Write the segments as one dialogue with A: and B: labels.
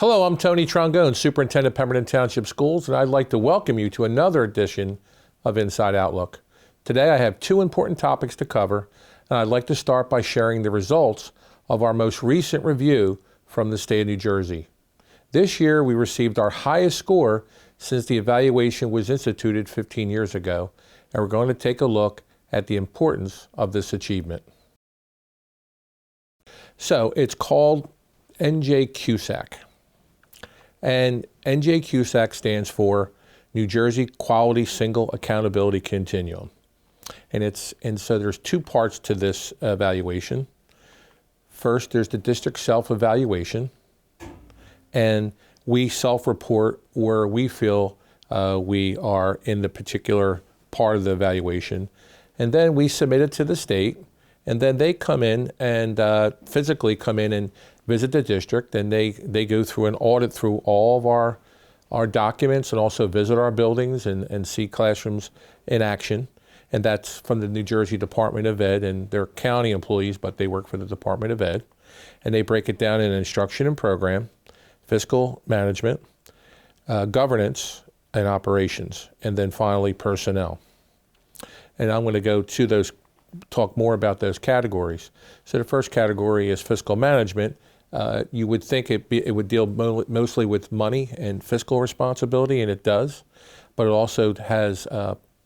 A: Hello, I'm Tony Trongone, Superintendent of Pemberton Township Schools, and I'd like to welcome you to another edition of Inside Outlook. Today I have two important topics to cover, and I'd like to start by sharing the results of our most recent review from the state of New Jersey. This year we received our highest score since the evaluation was instituted 15 years ago, and we're going to take a look at the importance of this achievement. So it's called QSAC. And QSAC stands for New Jersey Quality Single Accountability Continuum. And so there's two parts to this evaluation. First, there's the district self-evaluation, and we self-report where we feel we are in the particular part of the evaluation. And then we submit it to the state, and then they come in and physically come in and visit the district, and they go through an audit through all of our documents and also visit our buildings and see classrooms in action. And that's from the New Jersey Department of Ed, and they're county employees, but they work for the Department of Ed. And they break it down in instruction and program, fiscal management, governance and operations, and then finally personnel. And I'm going to go to those, talk more about those categories. So the first category is fiscal management. You would think it would deal mostly with money and fiscal responsibility, and it does, but it also has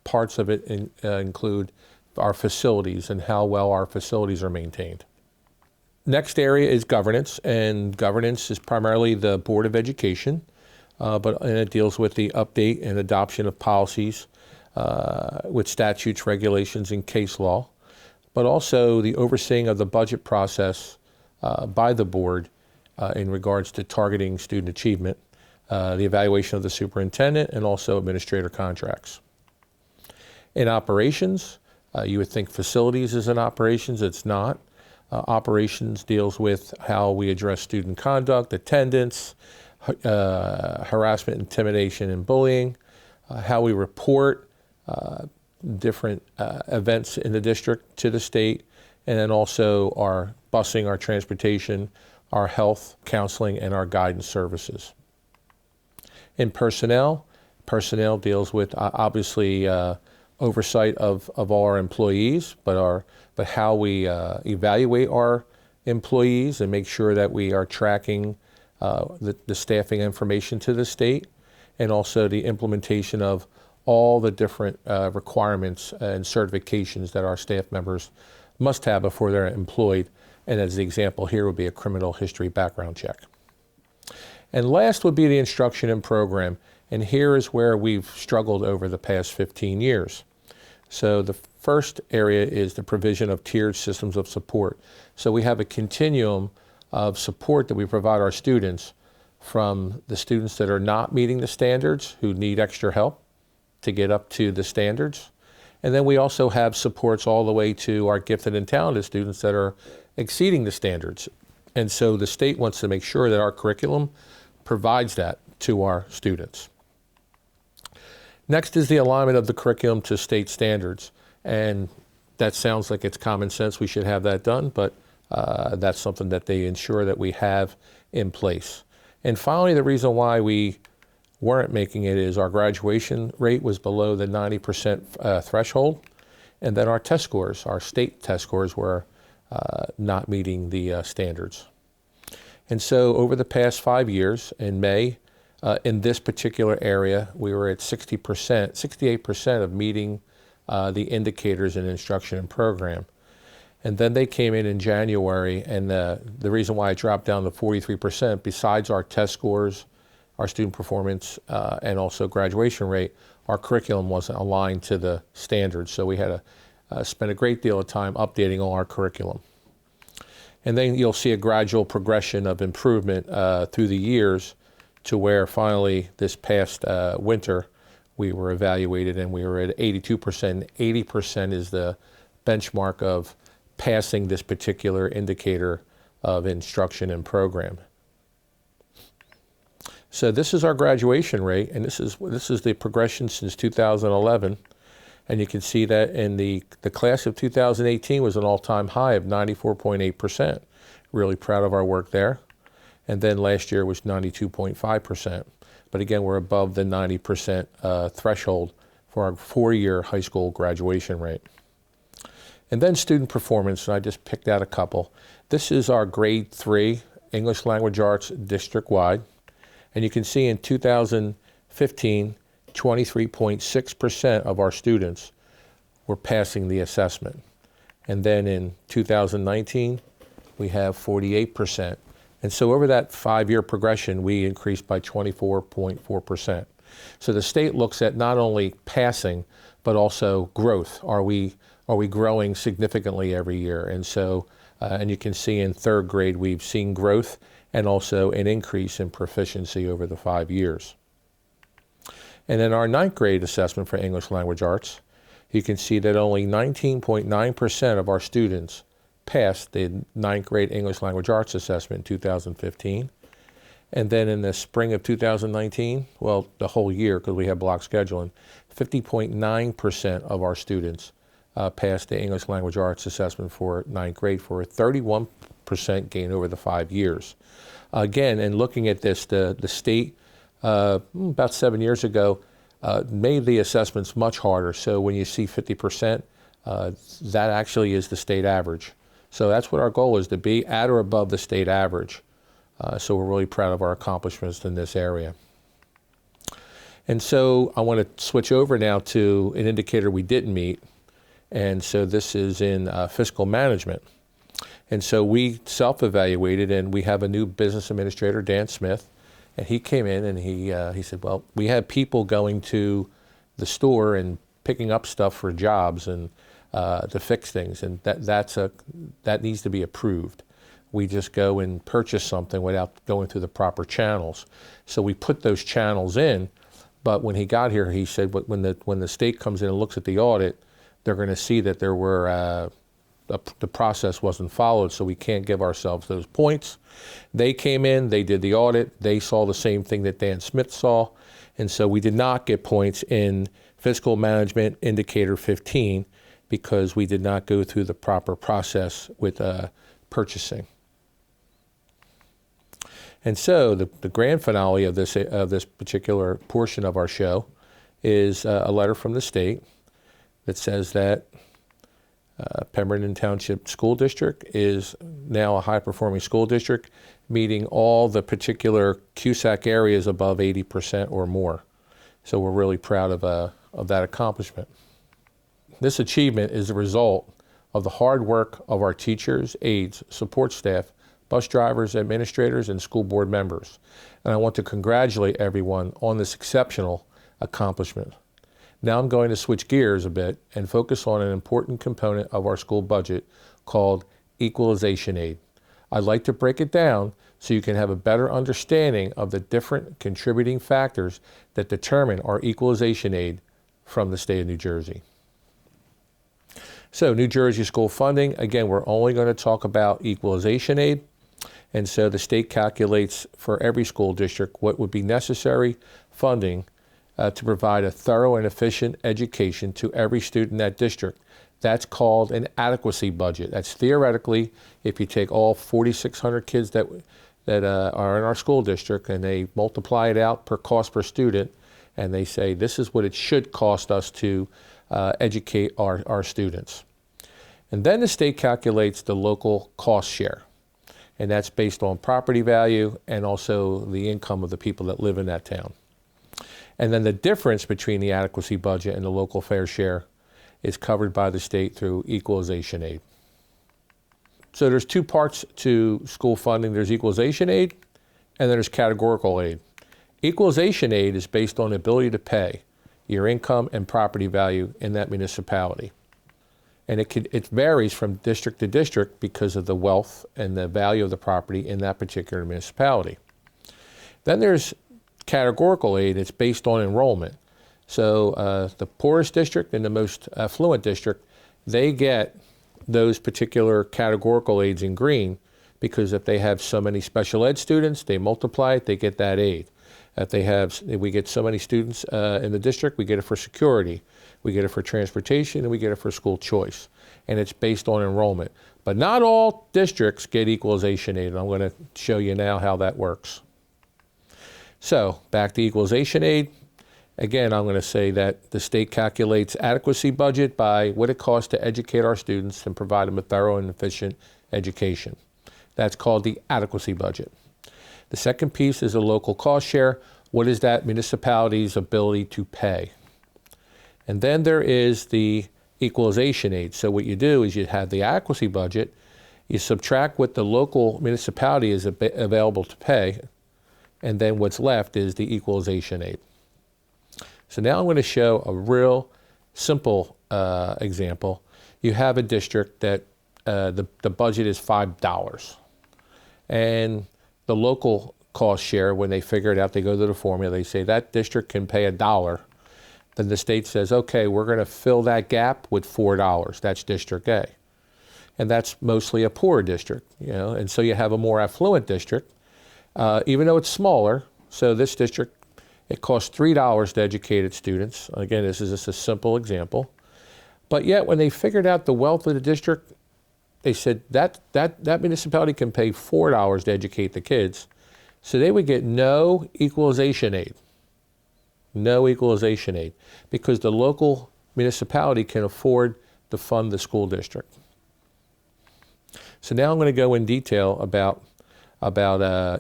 A: parts of it include our facilities and how well our facilities are maintained. Next area is governance, and governance is primarily the Board of Education, and it deals with the update and adoption of policies with statutes, regulations, and case law, but also the overseeing of the budget process by the board in regards to targeting student achievement, the evaluation of the superintendent, and also administrator contracts. In operations, you would think facilities is in operations. It's not. Operations deals with how we address student conduct, attendance, harassment, intimidation, and bullying, how we report different events in the district to the state, and then also our busing, our transportation, our health, counseling, and our guidance services. In personnel deals with obviously oversight of all our employees, but how we evaluate our employees and make sure that we are tracking the staffing information to the state, and also the implementation of all the different requirements and certifications that our staff members must have before they're employed. And as the example here would be a criminal history background check. And last would be the instruction and program. And here is where we've struggled over the past 15 years. So the first area is the provision of tiered systems of support. So we have a continuum of support that we provide our students, from the students that are not meeting the standards, who need extra help to get up to the standards. And then we also have supports all the way to our gifted and talented students that are exceeding the standards. And so the state wants to make sure that our curriculum provides that to our students. Next is the alignment of the curriculum to state standards. And that sounds like it's common sense. We should have that done, but that's something that they ensure that we have in place. And finally, the reason why we weren't making it is our graduation rate was below the 90% threshold, and then our test scores, our state test scores, were not meeting the standards. And so over the past 5 years, in May, in this particular area, we were at 68% of meeting the indicators in instruction and program. And then they came in January, and the reason why it dropped down to 43%, besides our test scores, our student performance, and also graduation rate, our curriculum wasn't aligned to the standards. So we had to spend a great deal of time updating all our curriculum. And then you'll see a gradual progression of improvement through the years, to where finally this past winter we were evaluated and we were at 82%. 80% is the benchmark of passing this particular indicator of instruction and program. So this is our graduation rate, and this is the progression since 2011. And you can see that in the class of 2018 was an all-time high of 94.8%. Really proud of our work there. And then last year was 92.5%. But again, we're above the 90% threshold for our 4-year high school graduation rate. And then student performance, and I just picked out a couple. This is our grade 3 English Language Arts district-wide. And you can see in 2015, 23.6% of our students were passing the assessment. And then in 2019, we have 48%. And so over that 5-year progression, we increased by 24.4%. So the state looks at not only passing, but also growth. Are we growing significantly every year? And so, and you can see in 3rd grade, we've seen growth and also an increase in proficiency over the 5 years. And in our 9th grade assessment for English Language Arts, you can see that only 19.9% of our students passed the 9th grade English Language Arts assessment in 2015. And then in the spring of 2019, well, the whole year, because we have block scheduling, 50.9% of our students passed the English Language Arts assessment for 9th grade, for a 31% gain over the 5 years. Again, and looking at this, the state, about 7 years ago, made the assessments much harder. So when you see 50%, that actually is the state average. So that's what our goal is, to be at or above the state average. So we're really proud of our accomplishments in this area. And so I want to switch over now to an indicator we didn't meet. And so this is in fiscal management. And so we self-evaluated, and we have a new business administrator, Dan Smith, and he came in and he said, well, we have people going to the store and picking up stuff for jobs and to fix things, and that needs to be approved. We just go and purchase something without going through the proper channels. So we put those channels in, but when he got here, he said when the state comes in and looks at the audit, they're going to see that there were the process wasn't followed, so we can't give ourselves those points. They came in, they did the audit, they saw the same thing that Dan Smith saw, and so we did not get points in fiscal management indicator 15 because we did not go through the proper process with purchasing. And so the grand finale of this particular portion of our show is a letter from the state that says that Pemberton Township School District is now a high-performing school district, meeting all the particular QSAC areas above 80% or more. So we're really proud of that accomplishment. This achievement is a result of the hard work of our teachers, aides, support staff, bus drivers, administrators, and school board members. And I want to congratulate everyone on this exceptional accomplishment. Now I'm going to switch gears a bit and focus on an important component of our school budget called equalization aid. I'd like to break it down so you can have a better understanding of the different contributing factors that determine our equalization aid from the state of New Jersey. So New Jersey school funding, again, we're only going to talk about equalization aid. And so the state calculates for every school district what would be necessary funding to provide a thorough and efficient education to every student in that district. That's called an adequacy budget. That's theoretically, if you take all 4,600 kids that are in our school district and they multiply it out per cost per student, and they say this is what it should cost us to educate our students. And then the state calculates the local cost share. And that's based on property value and also the income of the people that live in that town. And then the difference between the adequacy budget and the local fair share is covered by the state through equalization aid. So there's two parts to school funding. There's equalization aid and there's categorical aid. Equalization aid is based on the ability to pay your income and property value in that municipality. And it varies from district to district because of the wealth and the value of the property in that particular municipality. Then there's categorical aid. It's based on enrollment. So the poorest district and the most affluent district, they get those particular categorical aids in green because if they have so many special ed students, they multiply it, they get that aid. If we get so many students in the district, we get it for security, we get it for transportation, and we get it for school choice. And it's based on enrollment. But not all districts get equalization aid, and I'm going to show you now how that works. So back to equalization aid. Again, I'm going to say that the state calculates adequacy budget by what it costs to educate our students and provide them a thorough and efficient education. That's called the adequacy budget. The second piece is a local cost share. What is that municipality's ability to pay? And then there is the equalization aid. So what you do is you have the adequacy budget, you subtract what the local municipality is available to pay, and then what's left is the equalization aid. So now I'm going to show a real simple example. You have a district that the budget is $5. And the local cost share, when they figure it out, they go to the formula, they say that district can pay $1. Then the state says, okay, we're going to fill that gap with $4. That's District A. And that's mostly a poor district, and so you have a more affluent district, even though it's smaller. So this district, it costs $3 to educate its students. Again, this is just a simple example. But yet, when they figured out the wealth of the district, they said that municipality can pay $4 to educate the kids. So they would get no equalization aid. No equalization aid, because the local municipality can afford to fund the school district. So now I'm going to go in detail about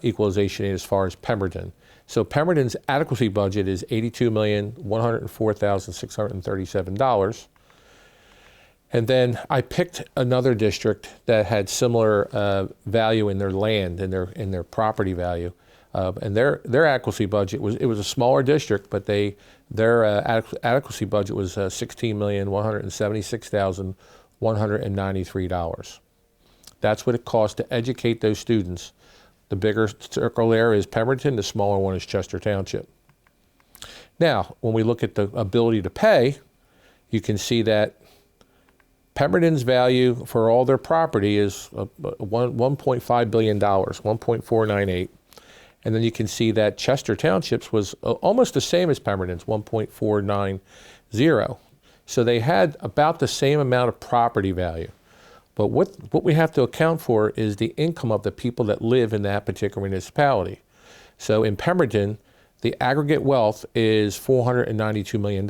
A: equalization aid as far as Pemberton. So Pemberton's adequacy budget is $82,104,637. And then I picked another district that had similar value in their land and in their property value. And their adequacy budget was a smaller district, but their adequacy budget was $16,176,193. That's what it costs to educate those students. The bigger circle there is Pemberton, the smaller one is Chester Township. Now, when we look at the ability to pay, you can see that Pemberton's value for all their property is $1.5 billion, 1.498. And then you can see that Chester Township's was almost the same as Pemberton's, 1.490. So they had about the same amount of property value. But what we have to account for is the income of the people that live in that particular municipality. So in Pemberton, the aggregate wealth is $492 million,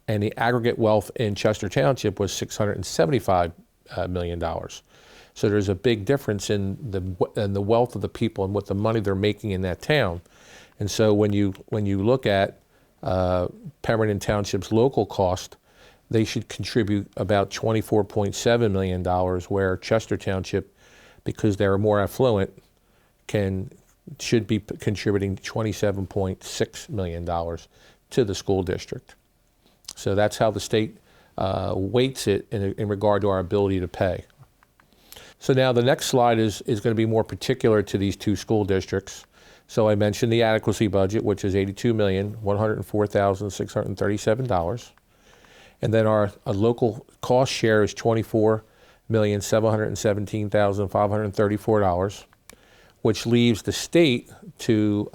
A: and the aggregate wealth in Chester Township was $675 million. So there's a big difference in the wealth of the people and what the money they're making in that town. And so when you look at Pemberton Township's local cost, they should contribute about $24.7 million, where Chester Township, because they're more affluent, should be contributing $27.6 million to the school district. So that's how the state weights it in regard to our ability to pay. So now the next slide is going to be more particular to these two school districts. So I mentioned the adequacy budget, which is $82,104,637. And then our local cost share is $24,717,534, which leaves the state to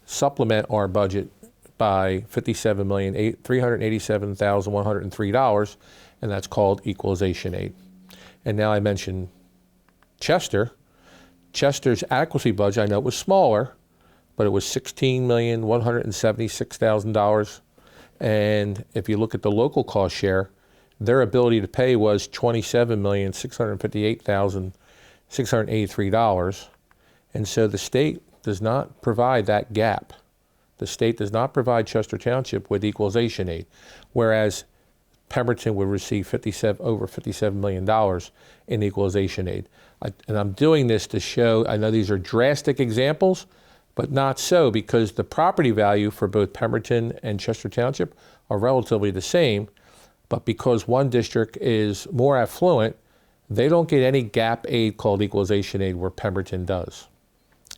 A: supplement our budget by $57,387,103, and that's called equalization aid. And now I mentioned Chester. Chester's adequacy budget, I know it was smaller, but it was $16,176,000. And if you look at the local cost share, their ability to pay was $27,658,683. And so the state does not provide that gap. The state does not provide Chester Township with equalization aid, whereas Pemberton would receive over $57 million in equalization aid. And I'm doing this to show, I know these are drastic examples, but not so, because the property value for both Pemberton and Chester Township are relatively the same, but because one district is more affluent, they don't get any gap aid called equalization aid where Pemberton does.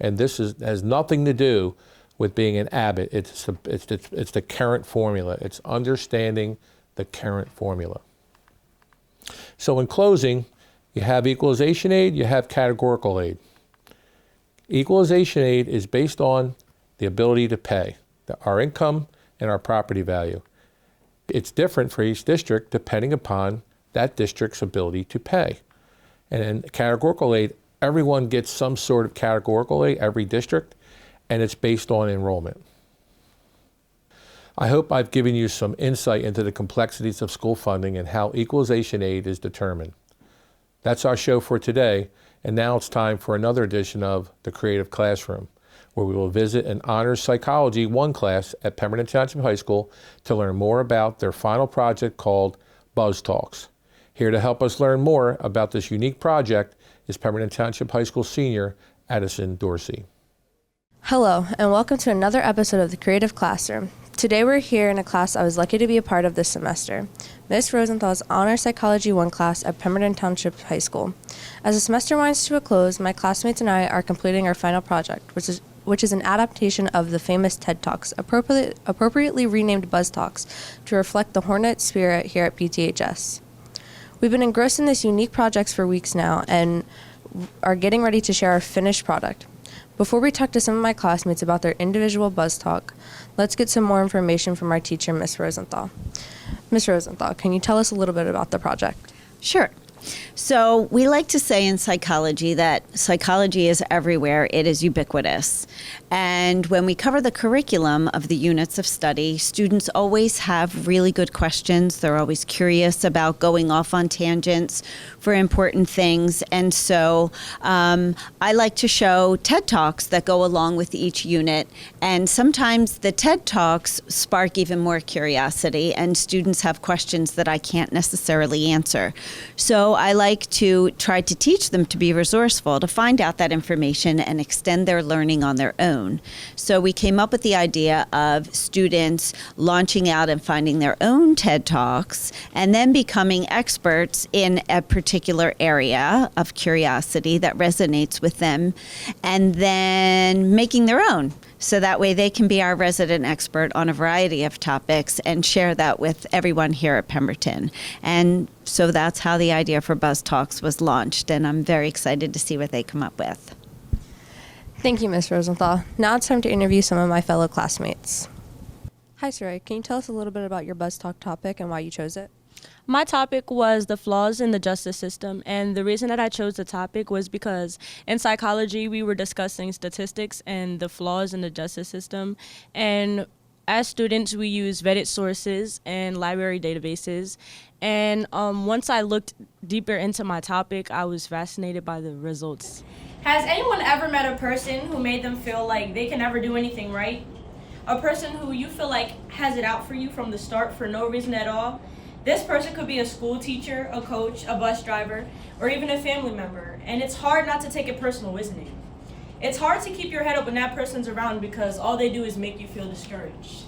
A: And this has nothing to do with being an Abbott. It's the current formula. It's understanding the current formula. So in closing, you have equalization aid, you have categorical aid. Equalization aid is based on the ability to pay, our income and our property value. It's different for each district depending upon that district's ability to pay. And in categorical aid, everyone gets some sort of categorical aid, every district, and it's based on enrollment. I hope I've given you some insight into the complexities of school funding and how equalization aid is determined. That's our show for today, and now it's time for another edition of The Creative Classroom, where we will visit an Honors Psychology 1 class at Pemberton Township High School to learn more about their final project called Buzz Talks. Here to help us learn more about this unique project is Pemberton Township High School senior Addison Dorsey.
B: Hello, and welcome to another episode of The Creative Classroom. Today we're here in a class I was lucky to be a part of this semester, Ms. Rosenthal's Honor Psychology 1 class at Pemberton Township High School. As the semester winds to a close, my classmates and I are completing our final project, which is an adaptation of the famous TED Talks, appropriately renamed Buzz Talks, to reflect the Hornet spirit here at PTHS. We've been engrossed in this unique project for weeks now and are getting ready to share our finished product. Before we talk to some of my classmates about their individual Buzz Talk, let's get some more information from our teacher, Ms. Rosenthal. Ms. Rosenthal, can you tell us a little bit about the project?
C: Sure. So we like to say in psychology that psychology is everywhere. It is ubiquitous. And when we cover the curriculum of the units of study, students always have really good questions. They're always curious about going off on tangents for important things. And so I like to show TED Talks that go along with each unit. And sometimes the TED Talks spark even more curiosity, and students have questions that I can't necessarily answer. So I like to try to teach them to be resourceful, to find out that information and extend their learning on their own. So we came up with the idea of students launching out and finding their own TED Talks and then becoming experts in a particular area of curiosity that resonates with them, and then making their own. So that way they can be our resident expert on a variety of topics and share that with everyone here at Pemberton. And so that's how the idea for Buzz Talks was launched, and I'm very excited to see what they come up with.
B: Thank you, Ms. Rosenthal. Now it's time to interview some of my fellow classmates. Hi, Sarai. Can you tell us a little bit about your Buzz Talk topic and why you chose it?
D: My topic was the flaws in the justice system, and the reason that I chose the topic was because in psychology we were discussing statistics and the flaws in the justice system, and as students we use vetted sources and library databases, and once I looked deeper into my topic, I was fascinated by the results.
E: Has anyone ever met a person who made them feel like they can never do anything right? A person who you feel like has it out for you from the start for no reason at all? This person could be a school teacher, a coach, a bus driver, or even a family member, and it's hard not to take it personal, isn't it? It's hard to keep your head up when that person's around because all they do is make you feel discouraged.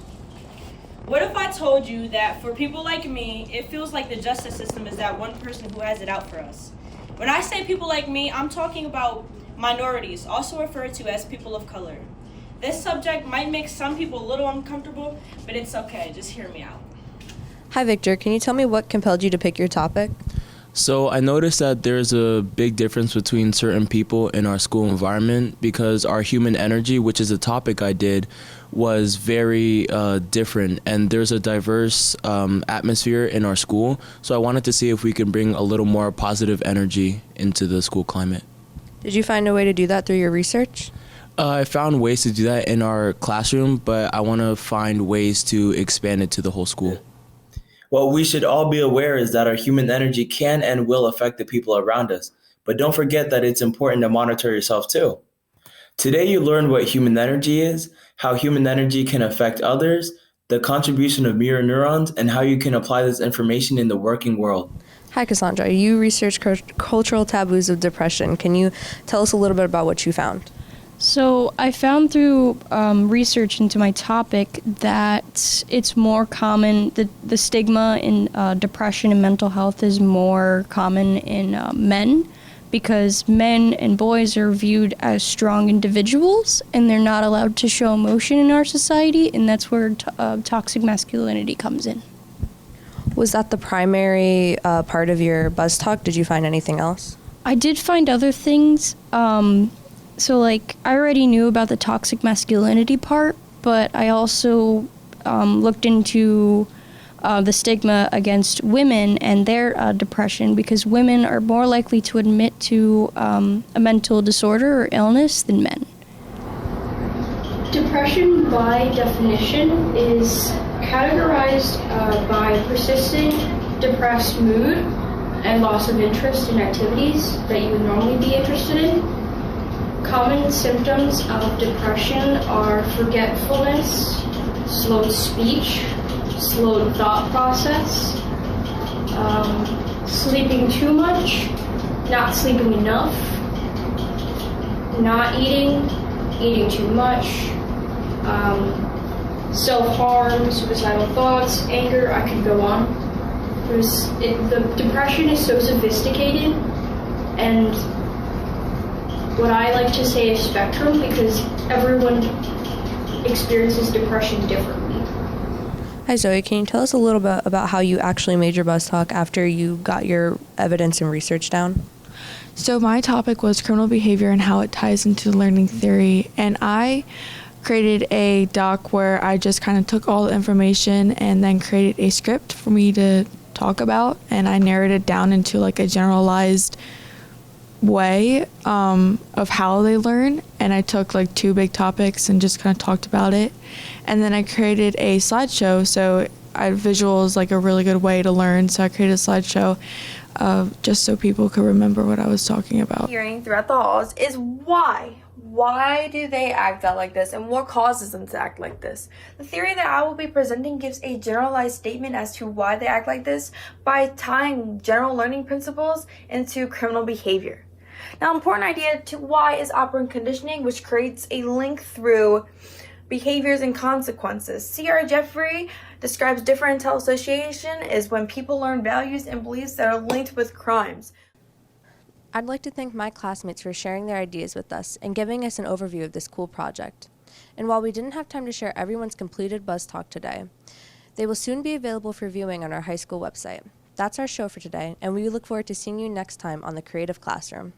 E: What if I told you that for people like me, it feels like the justice system is that one person who has it out for us? When I say people like me, I'm talking about minorities, also referred to as people of color. This subject might make some people a little uncomfortable, but it's okay, just hear me out.
B: Hi, Victor. Can you tell me what compelled you to pick your topic?
F: So I noticed that there's a big difference between certain people in our school environment because our human energy, which is a topic I did, was very different, and there's a diverse atmosphere in our school. So I wanted to see if we can bring a little more positive energy into the school climate.
B: Did you find a way to do that through your research?
F: I found ways to do that in our classroom, but I want to find ways to expand it to the whole school.
G: What we should all be aware is that our human energy can and will affect the people around us. But don't forget that it's important to monitor yourself too. Today you learned what human energy is, how human energy can affect others, the contribution of mirror neurons, and how you can apply this information in the working world.
B: Hi, Cassandra. You researched cultural taboos of depression. Can you tell us a little bit about what you found?
H: So I found through research into my topic that it's more common, the stigma in depression and mental health is more common in men, because men and boys are viewed as strong individuals and they're not allowed to show emotion in our society, and that's where toxic masculinity comes in.
B: Was that the primary part of your Buzz Talk? Did you find anything else?
H: I did find other things. So, like, I already knew about the toxic masculinity part, but I also looked into the stigma against women and their depression, because women are more likely to admit to a mental disorder or illness than men.
I: Depression, by definition, is categorized by persistent depressed mood and loss of interest in activities that you would normally be interested in. Common symptoms of depression are forgetfulness, slowed speech, slowed thought process, sleeping too much, not sleeping enough, not eating, eating too much, self-harm, suicidal thoughts, anger. I could go on. The depression is so sophisticated, and what I like to say is spectrum, because everyone experiences depression differently.
B: Hi Zoe, can you tell us a little bit about how you actually made your buzz talk after you got your evidence and research down?
J: So my topic was criminal behavior and how it ties into learning theory, and I created a doc where I just kind of took all the information and then created a script for me to talk about, and I narrowed it down into like a generalized way of how they learn, and I took like 2 big topics and just kind of talked about it, and then I created a slideshow. So visual is like a really good way to learn, so I created a slideshow just so people could remember what I was talking about.
K: Hearing throughout the halls is why. Why do they act out like this, and what causes them to act like this? The theory that I will be presenting gives a generalized statement as to why they act like this by tying general learning principles into criminal behavior. Now, important idea to why is operant conditioning, which creates a link through behaviors and consequences. C.R. Jeffrey describes differential association as when people learn values and beliefs that are linked with crimes.
B: I'd like to thank my classmates for sharing their ideas with us and giving us an overview of this cool project. And while we didn't have time to share everyone's completed buzz talk today, they will soon be available for viewing on our high school website. That's our show for today, and we look forward to seeing you next time on The Creative Classroom.